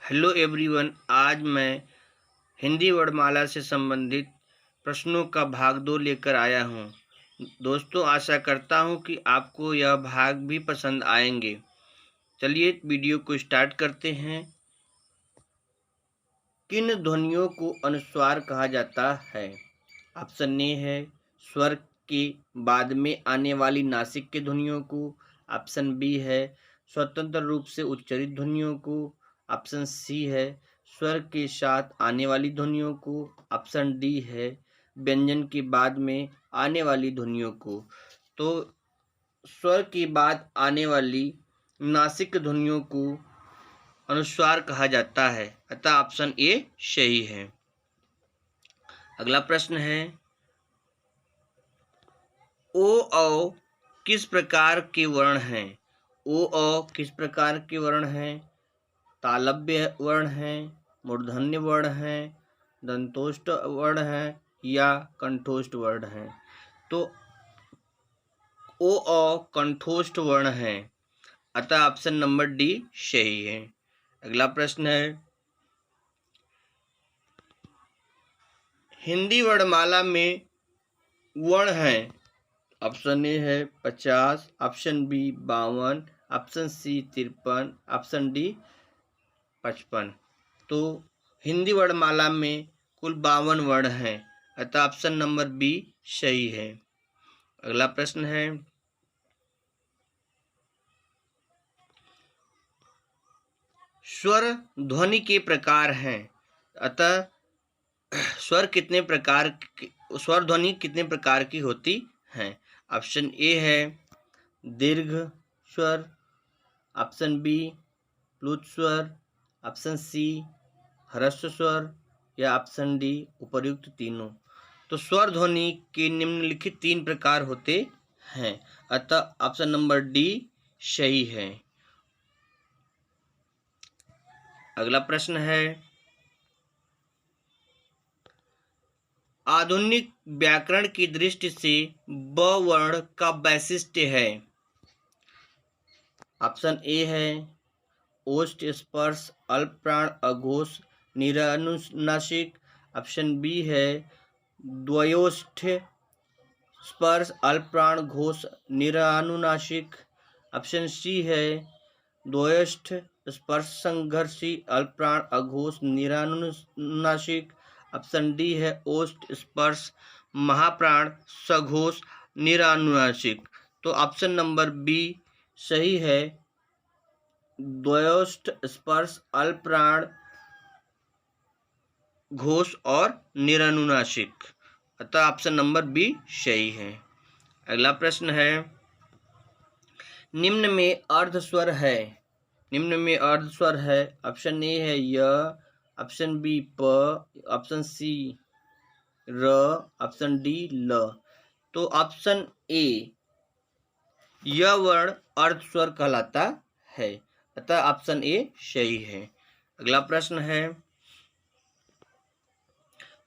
Hello everyone. आज मैं हिंदी वर्णमाला से संबंधित प्रश्नों का भाग 2 लेकर आया हूँ। दोस्तों, आशा करता हूँ कि आपको यह भाग भी पसंद आएंगे। चलिए वीडियो को स्टार्ट करते हैं। किन ध्वनियों को अनुस्वार कहा जाता है? ऑप्शन ए है स्वर के बाद में आने वाली नासिक की ध्वनियों को। ऑप्शन बी है स्वतंत्र रूप से उच्चारित ध्वनियों को। ऑप्शन सी है स्वर के साथ आने वाली ध्वनियों को। ऑप्शन डी है व्यंजन के बाद में आने वाली ध्वनियों को। तो स्वर के बाद आने वाली नासिक ध्वनियों को अनुस्वार कहा जाता है, अतः ऑप्शन ए सही है। अगला प्रश्न है ओ औ किस प्रकार के वर्ण हैं? ओ औ किस प्रकार के वर्ण हैं? तालव्य वर्ण है, मूर्धन्य वर्ण है, दंतोष्ठ वर्ण है या कंठोष्ठ वर्ण है? तो ओ औ कंठोष्ठ वर्ण है, अतः ऑप्शन नंबर डी सही है। अगला प्रश्न है हिंदी वर्णमाला में वर्ण है। ऑप्शन ए है 50, option B 52, option C 53, option D 55। तो हिंदी वर्णमाला में कुल 52 वर्ण हैं, अतः ऑप्शन नंबर बी सही है। अगला प्रश्न है स्वर ध्वनि के प्रकार हैं, अतः स्वर ध्वनि कितने प्रकार की होती हैं? ऑप्शन ए है दीर्घ स्वर, ऑप्शन बी प्लुत स्वर, ऑप्शन सी ह्रस्व स्वर या ऑप्शन डी उपर्युक्त तीनों। तो स्वर ध्वनि के निम्नलिखित 3 प्रकार होते हैं, अतः ऑप्शन नंबर डी सही है। अगला प्रश्न है आधुनिक व्याकरण की दृष्टि से ब वर्ण का वैशिष्ट्य है। ऑप्शन ए है ओष्ठ स्पर्श अल्प प्राण अघोष निरानुनासिक। ऑप्शन बी है द्वयोष्ठ स्पर्श अल्प प्राण घोष निरानुनासिक। ऑप्शन सी है द्वयोष्ठ स्पर्श संघर्षी अल्प प्राण अघोष निरानुनासिक। ऑप्शन डी है ओष्ठ स्पर्श महाप्राण सघोष निरानुनासिक। तो ऑप्शन नंबर बी सही है, द्वयोष्ठ स्पर्श अल्प प्राण घोष और निरानुनासिक, अतः ऑप्शन नंबर बी सही है। अगला प्रश्न है निम्न में अर्ध स्वर है। निम्न में अर्ध स्वर है, ऑप्शन ए है य, ऑप्शन बी प, ऑप्शन सी र, ऑप्शन डी ल। तो ऑप्शन ए यह वर्ण अर्ध स्वर कहलाता है, अतः ऑप्शन ए सही है। अगला प्रश्न है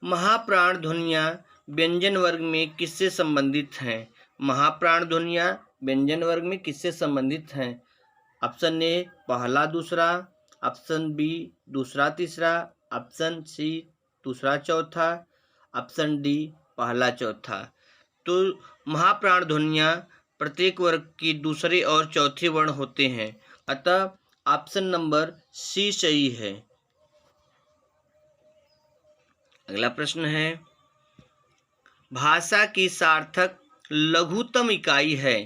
महाप्राण ध्वनियाँ व्यंजन वर्ग में किससे संबंधित हैं? महाप्राण ध्वनियाँ व्यंजन वर्ग में किससे संबंधित हैं? ऑप्शन ए पहला दूसरा, ऑप्शन बी दूसरा तीसरा, ऑप्शन सी दूसरा चौथा, ऑप्शन डी पहला चौथा। तो महाप्राण ध्वनियाँ प्रत्येक वर्ग की दूसरे और चौथे वर्ण होते हैं, अतः ऑप्शन नंबर सी सही है। अगला प्रश्न है भाषा की सार्थक लघुत्तम इकाई है।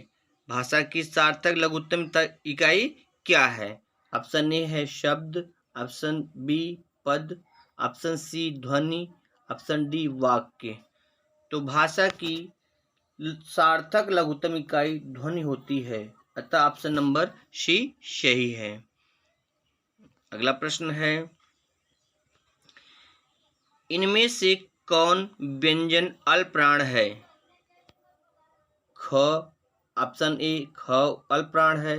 भाषा की सार्थक लघुत्तम इकाई क्या है? ऑप्शन ए है शब्द, ऑप्शन बी पद, ऑप्शन सी ध्वनि, ऑप्शन डी वाक्य। तो भाषा की सार्थक लघुत्तम इकाई ध्वनि होती है, अतः ऑप्शन नंबर सी सही है। अगला प्रश्न है इनमें से कौन व्यंजन अल्पप्राण है? ख, ऑप्शन ए ख अल्पप्राण है,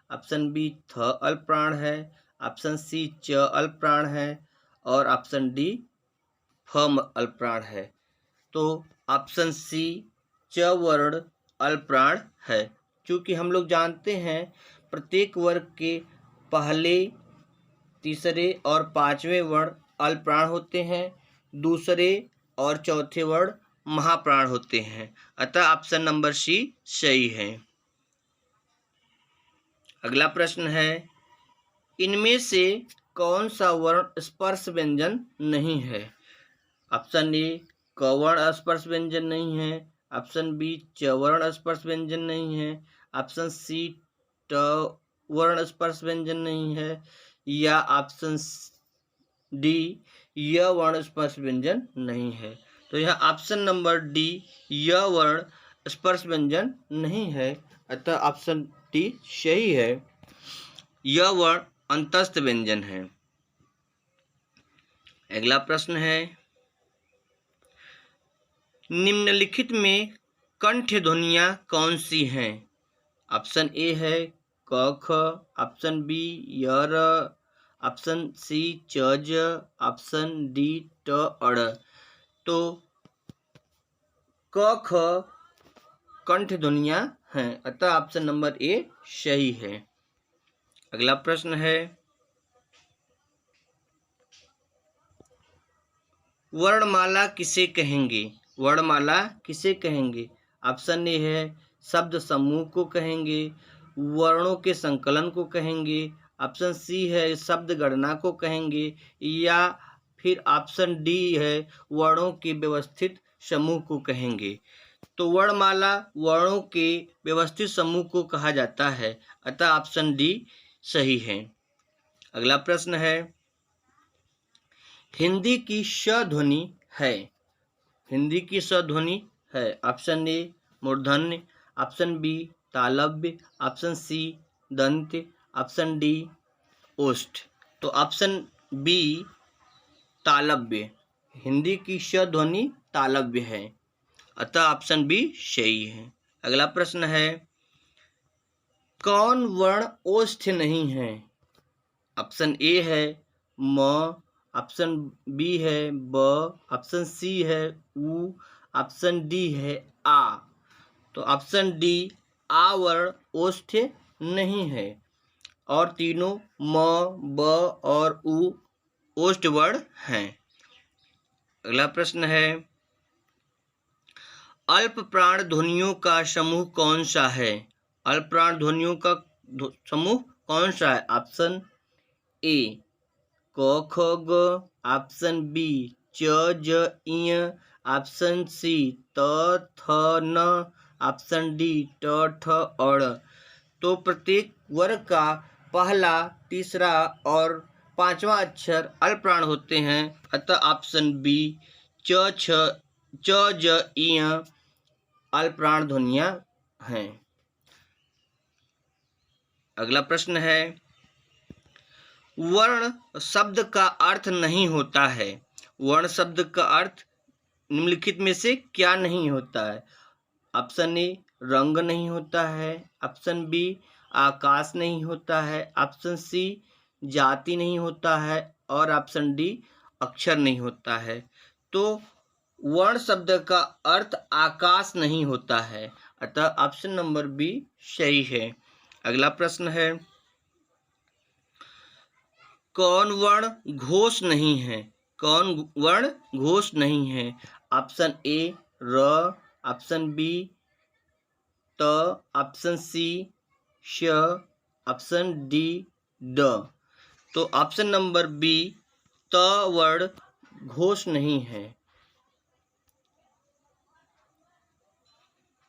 ऑप्शन बी थ अल्पप्राण है, ऑप्शन सी च अल्पप्राण है और ऑप्शन डी फ अल्पप्राण है। तो ऑप्शन सी च वर्ण अल्पप्राण है, क्योंकि हम लोग जानते हैं प्रत्येक वर्ग के पहले तीसरे और पांचवें वर्ण अल्पप्राण होते हैं, दूसरे और चौथे वर्ण महाप्राण होते हैं। अतः ऑप्शन नंबर सी सही है। अगला प्रश्न है, इनमें से कौन सा वर्ण स्पर्श व्यंजन नहीं है? ऑप्शन ए क वर्ण स्पर्श व्यंजन नहीं है, ऑप्शन बी च वर्ण स्पर्श व्यंजन नहीं है, ऑप्शन सी ट वर्ण स्पर्श व्यंजन नहीं है, या ऑप्शन डी य वर्ण स्पर्श व्यंजन नहीं है। तो यहाँ ऑप्शन नंबर डी य वर्ण स्पर्श व्यंजन नहीं है, अतः ऑप्शन डी सही है। यह वर्ण अंतस्थ व्यंजन है। अगला प्रश्न है, निम्नलिखित में कंठ ध्वनियां कौन सी हैं? ऑप्शन ए है क ख, ऑप्शन बी य र, ऑप्शन सी च ज, ऑप्शन डी ट अड़। तो क ख कंठ ध्वनियां हैं, अतः ऑप्शन नंबर ए सही है। अगला प्रश्न है, वर्णमाला किसे कहेंगे? वर्णमाला किसे कहेंगे? ऑप्शन ए है शब्द समूह को कहेंगे, वर्णों के संकलन को कहेंगे, ऑप्शन सी है शब्द गणना को कहेंगे, या फिर ऑप्शन डी है वर्णों के व्यवस्थित समूह को कहेंगे। तो वर्णमाला वर्णों के व्यवस्थित समूह को कहा जाता है, अतः ऑप्शन डी सही है। अगला प्रश्न है, हिंदी की श ध्वनि है। हिंदी की स ध्वनि है। ऑप्शन ए मूर्धन्य, ऑप्शन बी तालव्य, ऑप्शन सी दंत, ऑप्शन डी ओष्ठ। तो ऑप्शन बी तालव्य, हिंदी की श ध्वनि तालव्य है, अतः ऑप्शन बी सही है। अगला प्रश्न है, कौन वर्ण ओष्ठ नहीं है? ऑप्शन ए है म, ऑप्शन बी है ब, ऑप्शन सी है उ, ऑप्शन डी है आ। तो ऑप्शन डी आ वर्ण ओष्ठ नहीं है, और तीनों म, ब और उ ओष्ठ वर्ण हैं। अगला प्रश्न है, अल्प प्राण ध्वनियों का समूह कौन सा है? अल्प प्राण ध्वनियों का समूह कौन सा है? ऑप्शन ए क ख ग, ऑप्शन बी च ज इ, ऑप्शन सी त थ न, ऑप्शन डी ट ठ अड़। तो प्रत्येक वर्ग का पहला, तीसरा और पांचवा अक्षर अल्प प्राण होते हैं, अतः ऑप्शन बी च छ च ज इ अल्प प्राण ध्वनियां हैं। अगला प्रश्न है, वर्ण शब्द का अर्थ नहीं होता है। वर्ण शब्द का अर्थ निम्नलिखित में से क्या नहीं होता है? ऑप्शन ए रंग नहीं होता है, ऑप्शन बी आकाश नहीं होता है, ऑप्शन सी जाति नहीं होता है, और ऑप्शन डी अक्षर नहीं होता है। तो वर्ण शब्द का अर्थ आकाश नहीं होता है, अतः ऑप्शन नंबर बी सही है। अगला प्रश्न है, कौन वर्ण घोष नहीं है? कौन वर्ण घोष नहीं है? ऑप्शन ए र, ऑप्शन बी त, ऑप्शन सी श, ऑप्शन डी ड। तो ऑप्शन नंबर बी त वर्ण घोष नहीं है।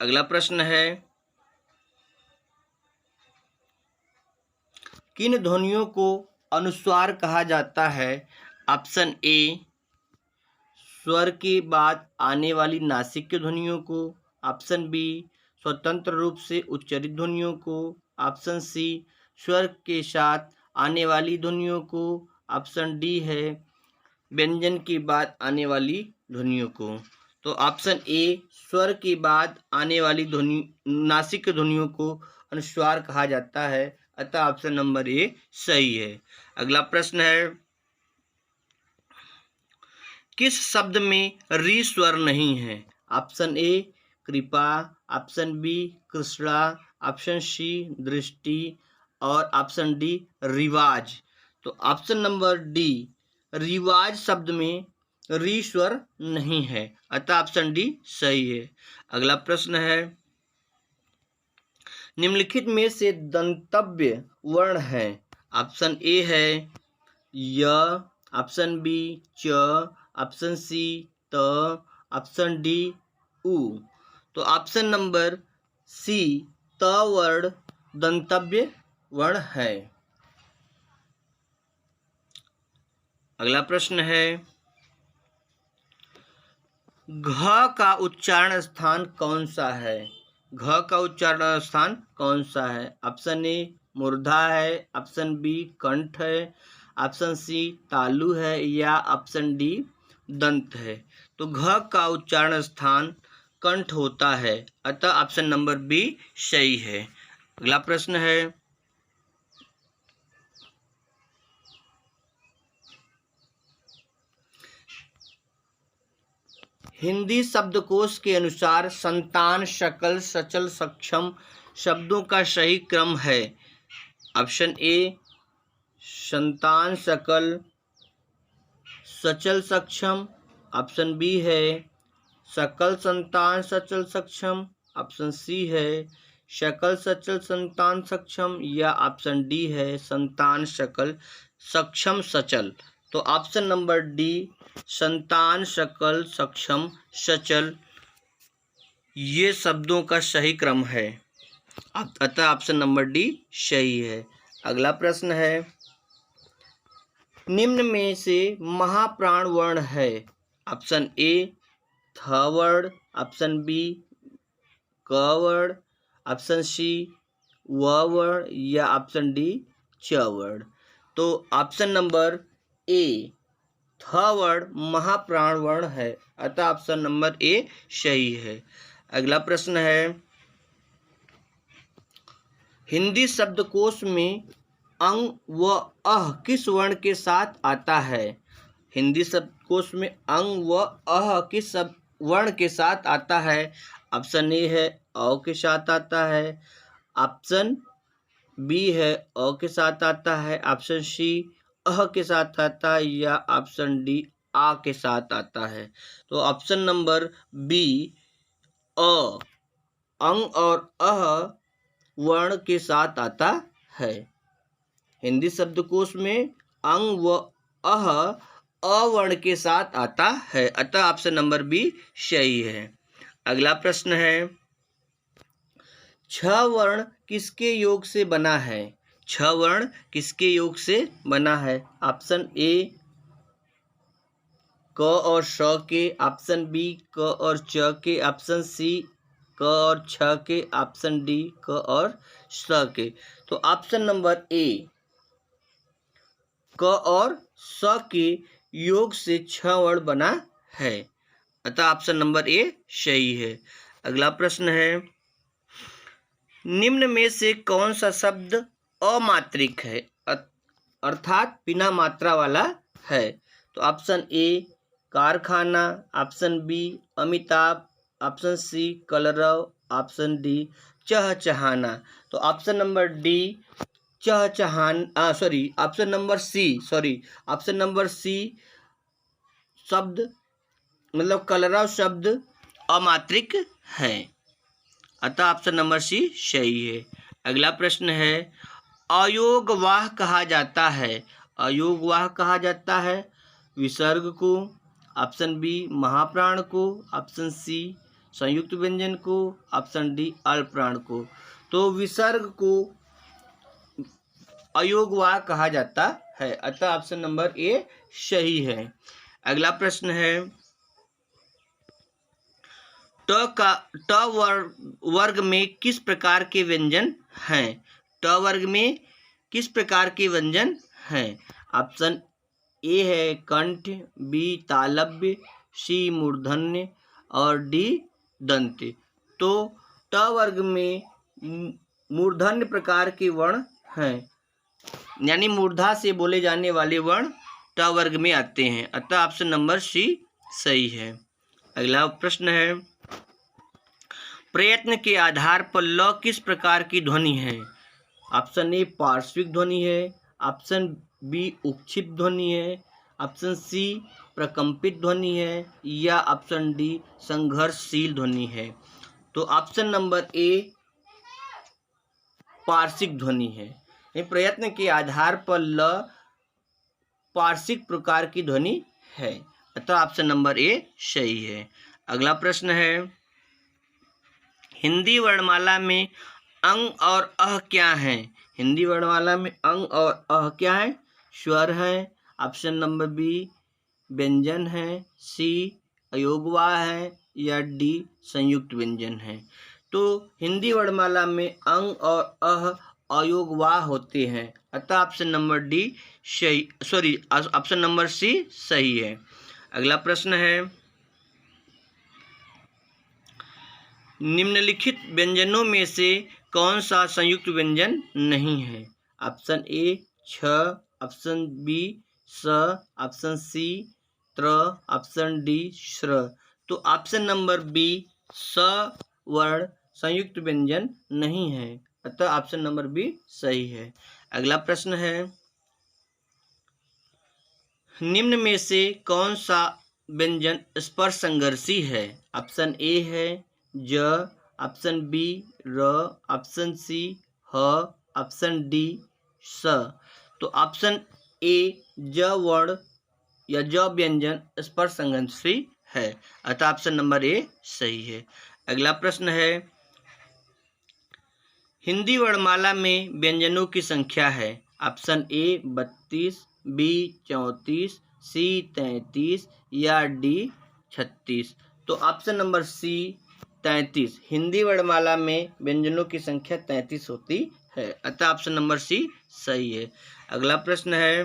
अगला प्रश्न है, किन ध्वनियों को अनुस्वार कहा जाता है? ऑप्शन ए स्वर के बाद आने वाली नासिक की ध्वनियों को, ऑप्शन बी स्वतंत्र रूप से उच्चारित ध्वनियों को, ऑप्शन सी स्वर के साथ आने वाली ध्वनियों को, ऑप्शन डी है व्यंजन के बाद आने वाली ध्वनियों को। तो ऑप्शन ए स्वर के बाद आने वाली ध्वनि नासिक ध्वनियों को अनुस्वार कहा जाता है, अतः ऑप्शन नंबर ए सही है। अगला प्रश्न है, किस शब्द में री स्वर नहीं है? ऑप्शन ए कृपा, option B Krishna, option C दृष्टि, और ऑप्शन डी रिवाज। तो ऑप्शन नंबर डी, रिवाज शब्द में री स्वर नहीं है, अतः ऑप्शन डी सही है। अगला प्रश्न है, निम्नलिखित में से दंतव्य वर्ण है। ऑप्शन ए है य, ऑप्शन बी च, ऑप्शन सी त, ऑप्शन डी उ। तो ऑप्शन नंबर सी त वर्ण दंतव्य वर्ण है। अगला प्रश्न है, घ का उच्चारण स्थान कौन सा है? घ का उच्चारण स्थान कौन सा है? ऑप्शन ए मूर्धा है, ऑप्शन बी कंठ है, ऑप्शन सी तालु है या ऑप्शन डी दंत है। तो घ का उच्चारण स्थान कंठ होता है, अतः ऑप्शन नंबर बी सही है। अगला प्रश्न है, हिंदी शब्दकोश के अनुसार संतान, शकल, सचल, सक्षम शब्दों का सही क्रम है। ऑप्शन ए संतान, शकल, सचल, सक्षम, ऑप्शन बी है सकल, संतान, सचल, सक्षम, ऑप्शन सी है शकल, सचल, संतान, सक्षम या ऑप्शन डी है संतान, शकल, सक्षम, सचल। तो ऑप्शन नंबर डी संतान, शकल, सक्षम, सचल ये शब्दों का सही क्रम है, अतः ऑप्शन नंबर डी सही है। अगला प्रश्न है, निम्न में से महाप्राण वर्ण है। ऑप्शन ए थ वर्ण, ऑप्शन बी क वर्ण, ऑप्शन सी व वर्ण या ऑप्शन डी च वर्ण। तो ऑप्शन नंबर ए थ वर्ण महाप्राण वर्ण है, अतः ऑप्शन नंबर ए सही है। अगला प्रश्न है, हिंदी शब्दकोश में अंग व अह किस वर्ण के साथ आता है? हिंदी शब्दकोश में अंग व अह किस वर्ण के साथ आता है? ऑप्शन ए है अ के साथ आता है, ऑप्शन बी है अ के साथ आता है, ऑप्शन सी अह के साथ आता है या ऑप्शन डी आ के साथ आता है। तो ऑप्शन नंबर बी अ अंग और अह वर्ण के साथ आता है। हिंदी शब्दकोश में अंग व अह अवर्ण के साथ आता है, अतः ऑप्शन नंबर बी सही है। अगला प्रश्न है, छ वर्ण किसके योग से बना है? छ वर्ण किसके योग से बना है? ऑप्शन ए क और श के, ऑप्शन बी क और च के, ऑप्शन सी क और छ के, ऑप्शन डी क और स के। तो ऑप्शन नंबर ए क और स के योग से छ वर्ण बना है, अतः ऑप्शन नंबर ए सही है। अगला प्रश्न है, निम्न में से कौन सा शब्द अमात्रिक है अर्थात बिना मात्रा वाला है? तो ऑप्शन ए कारखाना, option B Amitabh, option C कलरव, ऑप्शन डी चहचहाना। तो option number D option number C शब्द मतलब कलरव शब्द अमात्रिक है, अतः ऑप्शन नंबर सी सही है। अगला प्रश्न है, अयोगवाह कहा जाता है। अयोगवाह कहा जाता है विसर्ग को, ऑप्शन बी महाप्राण को, ऑप्शन सी संयुक्त व्यंजन को, ऑप्शन डी अल्पप्राण को। तो विसर्ग को अयोगवाह कहा जाता है, अतः ऑप्शन नंबर ए सही है। अगला प्रश्न है, ट वर्ग में किस प्रकार के व्यंजन हैं? ट वर्ग में किस प्रकार के व्यंजन हैं? ऑप्शन ए है कंठ, बी तालव्य, सी मूर्धन्य और डी दंत। तो ट वर्ग में मूर्धन्य प्रकार के वर्ण हैं, यानी मूर्धा से बोले जाने वाले वर्ण ट वर्ग में आते हैं, अतः ऑप्शन नंबर सी सही है। अगला प्रश्न है, प्रयत्न के आधार पर ल किस प्रकार की ध्वनि है? ऑप्शन ए पार्श्विक ध्वनि है, ऑप्शन बी उक्षिप्त ध्वनि है, ऑप्शन सी प्रकंपित ध्वनि है, या ऑप्शन डी संघर्षशील ध्वनि है। तो ऑप्शन नंबर ए पार्श्विक ध्वनि है। प्रयत्न के आधार पर ल पार्श्विक प्रकार की ध्वनि है, अतः ऑप्शन नंबर ए सही है। अगला प्रश्न है, हिंदी वर्णमाला में अंग और अह क्या हैं? हिंदी वर्णमाला में अंग और अह क्या है? स्वर है, ऑप्शन नंबर बी व्यंजन है, सी अयोगवाह है, या डी संयुक्त व्यंजन है। तो हिंदी वर्णमाला में अंग और अह अयोगवाह होते हैं, अतः ऑप्शन नंबर डी सही, सॉरी ऑप्शन नंबर सी सही है। अगला प्रश्न है, निम्नलिखित व्यंजनों में से कौन सा संयुक्त व्यंजन नहीं है? ऑप्शन ए छ, ऑप्शन बी स, ऑप्शन सी त्र, ऑप्शन डी श्र। तो ऑप्शन नंबर बी स वर्ण संयुक्त व्यंजन नहीं है, अतः ऑप्शन नंबर बी सही है। अगला प्रश्न है, निम्न में से कौन सा व्यंजन स्पर्श संघर्षी है? ऑप्शन ए है ज, ऑप्शन बी र, ऑप्शन सी ह, ऑप्शन डी स। तो ऑप्शन ए ज वर्ण या ज व्यंजन स्पर्श संघर्षी है, अतः ऑप्शन नंबर ए सही है। अगला प्रश्न है, हिंदी वर्णमाला में व्यंजनों की संख्या है। ऑप्शन ए 32, बी 34, सी 33, या डी 36। तो ऑप्शन नंबर सी 33, हिंदी वर्णमाला में व्यंजनों की संख्या 33 होती है, अतः ऑप्शन नंबर सी सही है। अगला प्रश्न है,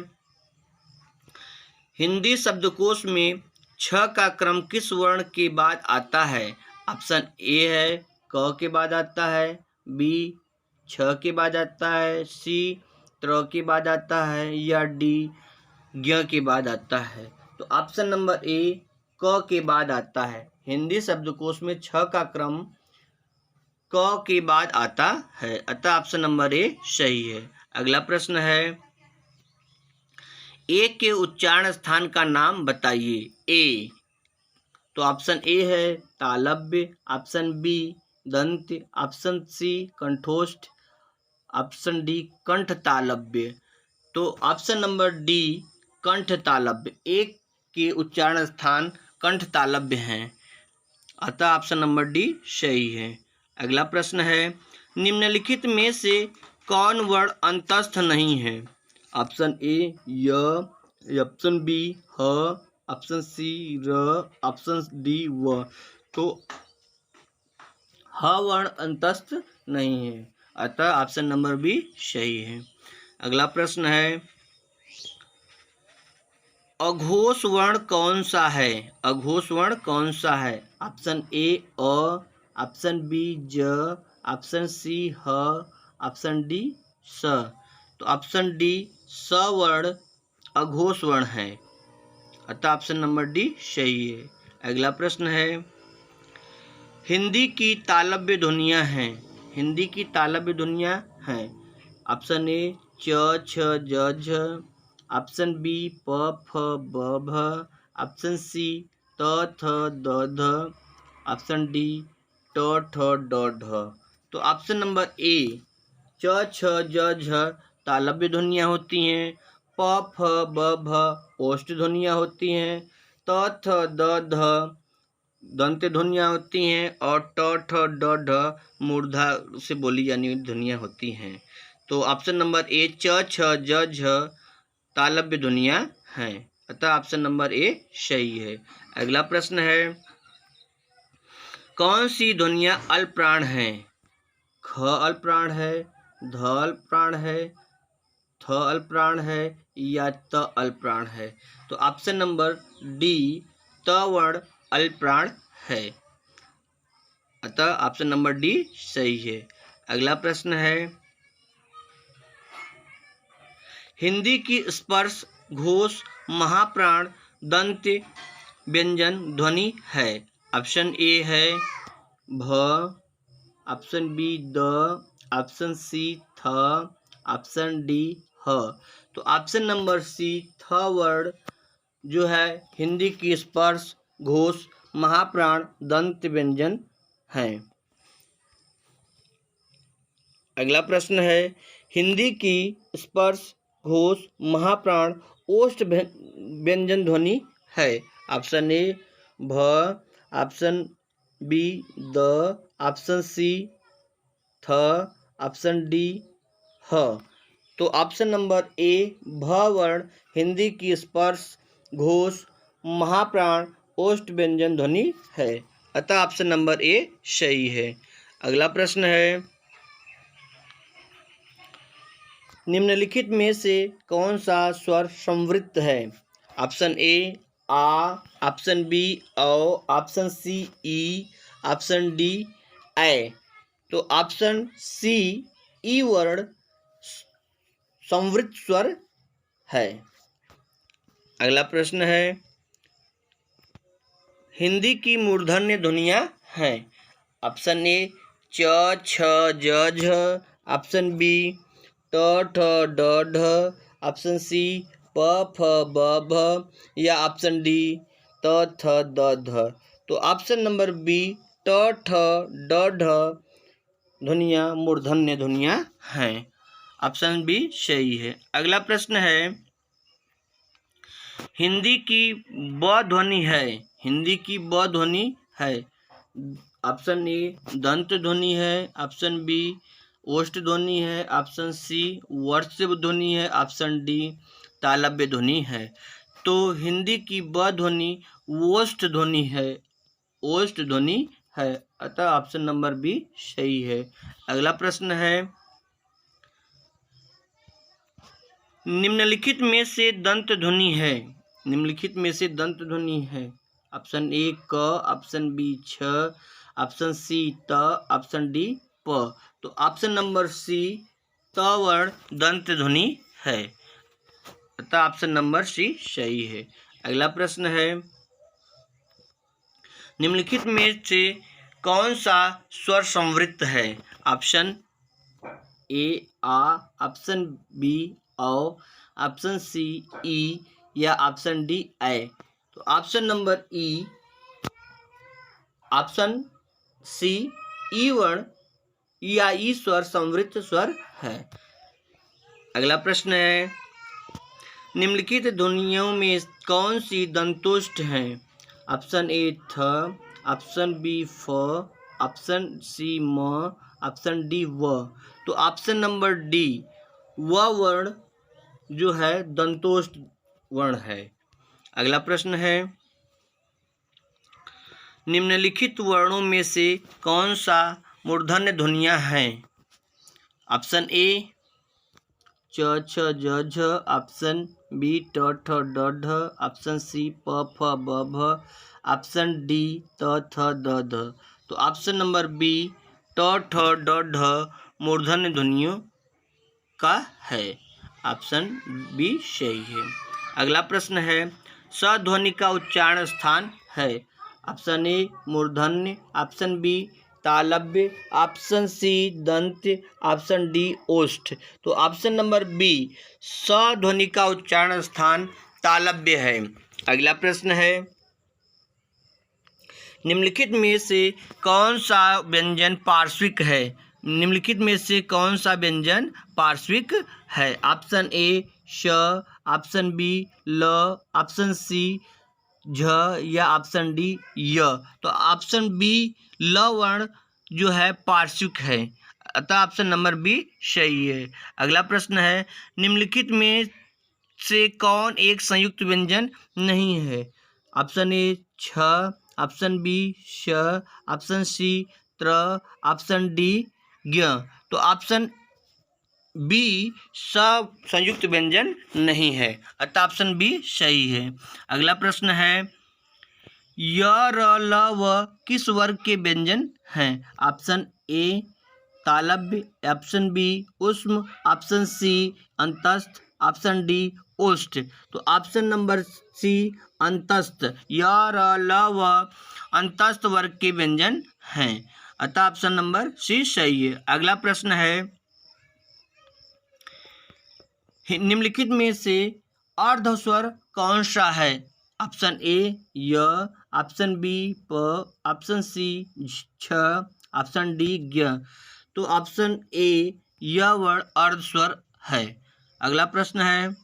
हिंदी शब्दकोश में छ का क्रम किस वर्ण के बाद आता है? ऑप्शन ए है क के बाद आता है, बी छ के बाद आता है, सी त्र के बाद आता है, या डी ज्ञ के बाद आता है। तो ऑप्शन नंबर ए क के बाद आता है। हिंदी शब्दकोश में छ का क्रम क के बाद आता है, अतः ऑप्शन नंबर ए सही है। अगला प्रश्न है, ए के उच्चारण स्थान का नाम बताइए। ए, तो ऑप्शन ए है तालव्य, ऑप्शन बी दंत, ऑप्शन सी कंठोष्ठ, ऑप्शन डी कंठ तालव्य। तो ऑप्शन नंबर डी कंठ तालव्य, एक के उच्चारण स्थान कंठ तालव्य हैं, अतः ऑप्शन नंबर डी सही है। अगला प्रश्न है, निम्नलिखित में से कौन वर्ण अंतस्थ नहीं है? ऑप्शन ए य, ऑप्शन बी ह, ऑप्शन सी र, ऑप्शन डी व। तो ह वर्ण अंतस्थ नहीं है, अतः ऑप्शन नंबर बी सही है। अगला प्रश्न है, अघोष वर्ण कौन सा है? अघोष वर्ण कौन सा है? ऑप्शन ए अ, ऑप्शन बी ज, ऑप्शन सी ह, ऑप्शन डी स। तो ऑप्शन डी स वर्ण अघोष वर्ण है, अतः ऑप्शन नंबर डी सही है। अगला प्रश्न है, हिंदी की तालव्य ध्वनियाँ हैं। हिंदी की तालव्य ध्वनियाँ हैं। ऑप्शन ए च छ ज झ, ऑप्शन बी प फ ब भ, ऑप्शन सी त थ द ध, ऑप्शन डी ट ठ ड ढ। तो ऑप्शन नंबर ए च छ ज झ तालव्य ध्वनियाँ होती हैं, प फ ब भ ओष्ठ ध्वनियाँ होती हैं, त थ द ध दंत ध्वनियाँ होती हैं, और ट ठ ड ढ मूर्धा से बोली जाने वाली ध्वनियाँ होती हैं। तो ऑप्शन नंबर ए च छ ज झ तालव्य ध्वनियाँ हैं, अतः ऑप्शन नंबर ए सही है। अगला प्रश्न है, कौन सी ध्वनियाँ अल्पप्राण हैं? ख अल्पप्राण है, ध अल्पप्राण है, थ अल्पप्राण है, या त अल्पप्राण है। तो ऑप्शन नंबर डी त वर्ण अल्पप्राण है, अतः ऑप्शन नंबर डी सही है। अगला प्रश्न है, हिंदी की स्पर्श घोष महाप्राण दंत व्यंजन ध्वनि है। ऑप्शन ए है भ, ऑप्शन बी द, ऑप्शन सी थ, ऑप्शन डी ह। तो ऑप्शन नंबर सी थ वर्ड जो है हिंदी की स्पर्श घोष महाप्राण दंत व्यंजन है। अगला प्रश्न है हिंदी की स्पर्श घोष महाप्राण ओष्ठ व्यंजन ध्वनि है। ऑप्शन ए भ, ऑप्शन बी द, ऑप्शन सी थ, ऑप्शन डी ह। तो ऑप्शन नंबर ए भ वर्ण हिंदी की स्पर्श घोष महाप्राण ओष्ठ व्यंजन ध्वनि है, अतः ऑप्शन नंबर ए सही है। अगला प्रश्न है निम्नलिखित में से कौन सा स्वर संवृत्त है। ऑप्शन ए आ, ऑप्शन बी औ, ऑप्शन सी ई, ऑप्शन डी ऐ। तो ऑप्शन सी ई वर्ण संवृत्त स्वर है। अगला प्रश्न है हिंदी की मूर्धन्य ध्वनियाँ हैं। ऑप्शन ए च छ ज झ, ऑप्शन बी ट ठ ड ढ, ऑप्शन सी प फ ब भ या ऑप्शन डी त थ द ध। तो ऑप्शन नंबर बी ट ठ ड ढ ध्वनियाँ मूर्धन्य ध्वनियाँ हैं, ऑप्शन बी सही है। अगला प्रश्न है हिंदी की ब ध्वनि है, हिंदी की ब ध्वनि है। ऑप्शन ए दंत ध्वनि है, ऑप्शन बी ओष्ठ ध्वनि है, ऑप्शन सी वर्ज्य ध्वनि है, ऑप्शन डी तालव्य ध्वनि है। तो हिंदी की ब ध्वनि ओष्ठ ध्वनि है, ओष्ठ ध्वनि है, अतः ऑप्शन नंबर बी सही है। अगला प्रश्न है निम्नलिखित में से दंत ध्वनि है, निम्नलिखित में से दंत ध्वनि है। ऑप्शन ए क, ऑप्शन बी छ, ऑप्शन सी त, ऑप्शन डी प। तो ऑप्शन नंबर सी त वर्ण दंत ध्वनि है, अतः ऑप्शन नंबर सी सही है। अगला प्रश्न है निम्नलिखित में से कौन सा स्वर संवृत्त है। ऑप्शन ए आ, ऑप्शन बी औ, ऑप्शन सी ई या ऑप्शन डी ऐ। तो ऑप्शन नंबर ई, ऑप्शन सी ई वर्ण या ई स्वर संवृत्त स्वर है। अगला प्रश्न है निम्नलिखित ध्वनियों में कौन सी दंतोष्ठ है। ऑप्शन ए थ, ऑप्शन बी फ, ऑप्शन सी म, ऑप्शन डी व। तो ऑप्शन नंबर डी व वर्ण जो है दंतोष्ठ वर्ण है। अगला प्रश्न है निम्नलिखित वर्णों में से कौन सा मूर्धन्य ध्वनियाँ हैं। ऑप्शन ए च छ ज झ, ऑप्शन बी ट ठ ड ढ, ऑप्शन सी प फ ब भ, ऑप्शन डी त थ द ध। तो ऑप्शन नंबर बी ट ठ ड ढ मूर्धन्य ध्वनियों का है, ऑप्शन बी सही है। अगला प्रश्न है स ध्वनि का उच्चारण स्थान है। ऑप्शन ए मूर्धन्य, ऑप्शन बी तालव्य, ऑप्शन सी दंत, ऑप्शन डी ओष्ठ। तो ऑप्शन नंबर बी स ध्वनि का उच्चारण स्थान तालव्य है। अगला प्रश्न है निम्नलिखित में से कौन सा व्यंजन पार्श्विक है। निम्नलिखित में से कौन सा व्यंजन पार्श्विक है। ऑप्शन ए श, ऑप्शन बी ल, ऑप्शन सी झ या ऑप्शन डी य। तो ऑप्शन बी ल वर्ण जो है पार्श्विक है, अतः ऑप्शन नंबर बी सही है। अगला प्रश्न है निम्नलिखित में से कौन एक संयुक्त व्यंजन नहीं है। ऑप्शन ए छ, ऑप्शन बी श, ऑप्शन सी त्र, ऑप्शन डी ज्ञ। तो ऑप्शन बी सब संयुक्त व्यंजन नहीं है, अतः ऑप्शन बी सही है। अगला प्रश्न है य र ल व किस वर्ग के व्यंजन हैं। ऑप्शन ए तालव्य, ऑप्शन बी ऊष्म, ऑप्शन सी अंतस्थ, ऑप्शन डी ओष्ठ। तो ऑप्शन नंबर सी अंतस्थ, य र ल व अंतस्थ वर्ग के व्यंजन हैं, अतः ऑप्शन नंबर सी सही है। अगला प्रश्न है निम्नलिखित में से अर्धस्वर कौन सा है? ऑप्शन ए य, ऑप्शन बी प, ऑप्शन सी छ, ऑप्शन डी ज्ञ। तो ऑप्शन ए यह वर्ण अर्धस्वर है। अगला प्रश्न है,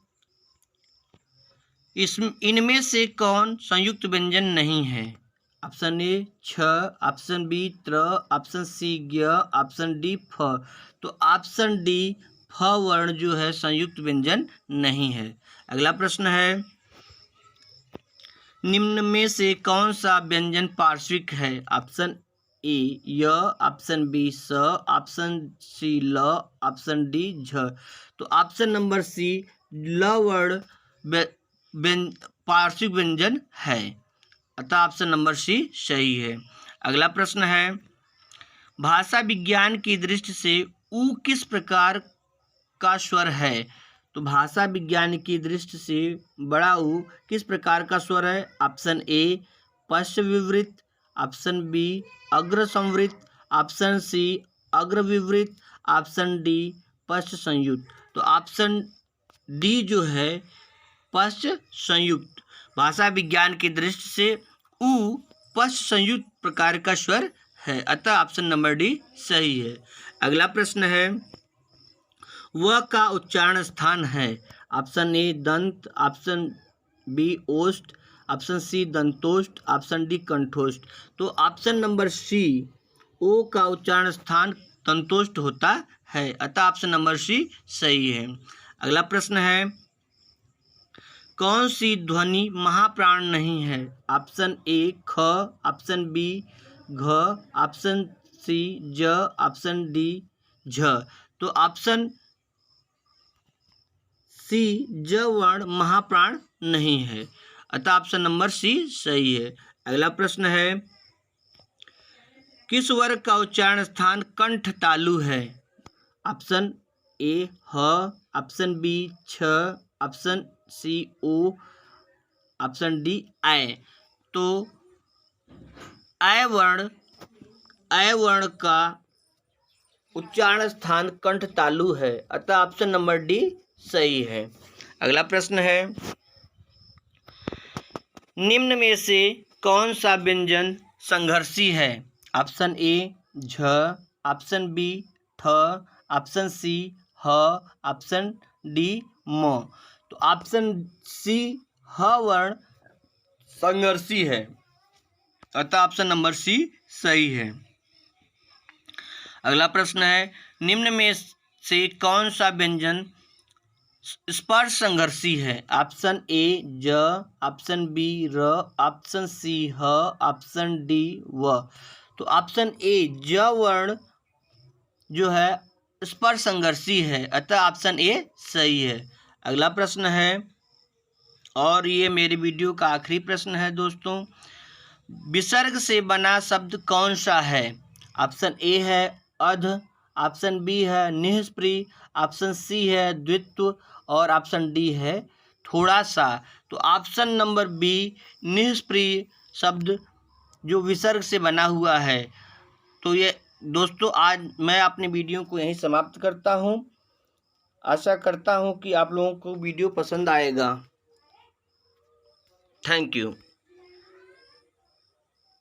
इनमें से कौन संयुक्त व्यंजन नहीं है? ऑप्शन ए छ, ऑप्शन बी त्र, ऑप्शन सी ज्ञ, ऑप्शन डी फ। तो ऑप्शन डी फ वर्ण जो है संयुक्त व्यंजन नहीं है। अगला प्रश्न है, निम्न में से कौन सा व्यंजन पार्श्विक है? ऑप्शन ए य, ऑप्शन बी स, ऑप्शन सी ल, ऑप्शन डी झ। तो ऑप्शन नंबर सी ल वर्ण पार्श्विक व्यंजन है, अतः ऑप्शन नंबर सी सही है। अगला प्रश्न है, भाषा विज्ञान की दृष्टि से ऊ किस प्रकार का स्वर है? तो भाषा विज्ञान की दृष्टि से बड़ा ऊ किस प्रकार का स्वर है? ऑप्शन ए पश्च विवृत, ऑप्शन बी अग्र संवृत, ऑप्शन सी अग्र विवृत, ऑप्शन डी पश्च संयुक्त। तो ऑप्शन डी जो है पश्च संयुक्त। भाषा विज्ञान की दृष्टि से ऊ पश्च संयुक्त प्रकार का स्वर है, अतः ऑप्शन नंबर डी सही है। अगला प्रश्न है, वह का उच्चारण स्थान है? ऑप्शन ए दंत, ऑप्शन बी ओष्ठ, ऑप्शन सी दंतोष्ठ, ऑप्शन डी कंठोष्ठ। तो ऑप्शन नंबर सी ओ का उच्चारण स्थान दंतोष्ठ होता है, अतः ऑप्शन नंबर सी सही है। अगला प्रश्न है, कौन सी ध्वनि महाप्राण नहीं है? ऑप्शन ए ख, ऑप्शन बी घ, ऑप्शन सी ज, ऑप्शन डी झ। तो ऑप्शन सी ज वर्ण महाप्राण नहीं है, अतः ऑप्शन नंबर सी सही है। अगला प्रश्न है, किस वर्ग का उच्चारण स्थान कंठ तालु है? ऑप्शन ए ह, ऑप्शन बी छ, ऑप्शन सी ओ, ऑप्शन डी ऐ। तो ऐ वर्ण का उच्चारण स्थान कंठ तालु है, अतः ऑप्शन नंबर डी सही है। अगला प्रश्न है, निम्न में से कौन सा व्यंजन संघर्षी है? ऑप्शन ए झ, ऑप्शन बी ठ, ऑप्शन सी ह, ऑप्शन डी म। तो ऑप्शन सी ह वर्ण संघर्षी है, अतः ऑप्शन नंबर सी सही है। अगला प्रश्न है, निम्न में से कौन सा व्यंजन स्पर्श संघर्षी है? ऑप्शन ए ज, ऑप्शन बी र, ऑप्शन सी ह, ऑप्शन डी व। तो ऑप्शन ए ज वर्ण जो है स्पर्श संघर्षी है, अतः ऑप्शन ए सही है। अगला प्रश्न है, और ये मेरी वीडियो का आखिरी प्रश्न है दोस्तों, विसर्ग से बना शब्द कौन सा है? ऑप्शन ए है अध, ऑप्शन बी है निःस्पृह, ऑप्शन सी है द्वित्व और ऑप्शन डी है थोड़ा सा। तो ऑप्शन नंबर बी निःस्पृह शब्द जो विसर्ग से बना हुआ है। तो ये दोस्तों आज मैं अपने वीडियो को यहीं समाप्त करता हूँ। आशा करता हूँ कि आप लोगों को वीडियो पसंद आएगा। Thank you.